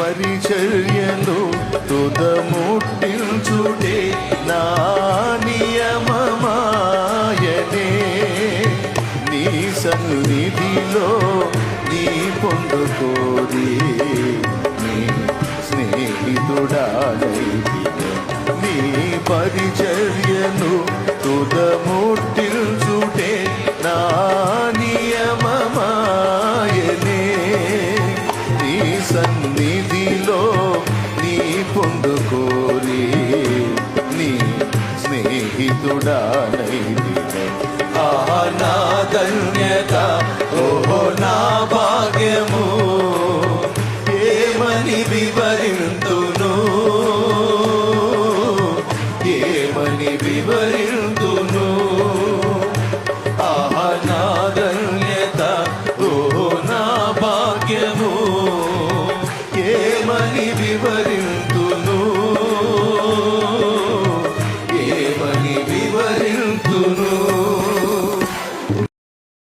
పరిచర్యను తుదముట్టించుటే నా నియమమాయనే. నీ సన్నిధిలో నీ పొందుకోరి నీ స్నేహితుడానైతినే. నీ పరిచర్యను తుదముట్టించుటే నా నియమమాయనే. నీ సన్నిధిలో నీ పొందుకోరి నీ స్నేహితుడానైతినే. ఆహా నా ధన్యత, ఓహో నా భాగ్యము, ఏమని వివరింతును, ఏమని వివరింతును. ఆహా నా ధన్యత, ఓహో నా భాగ్యము, ఏమని వివరింతును, ఏమని వివరింతును.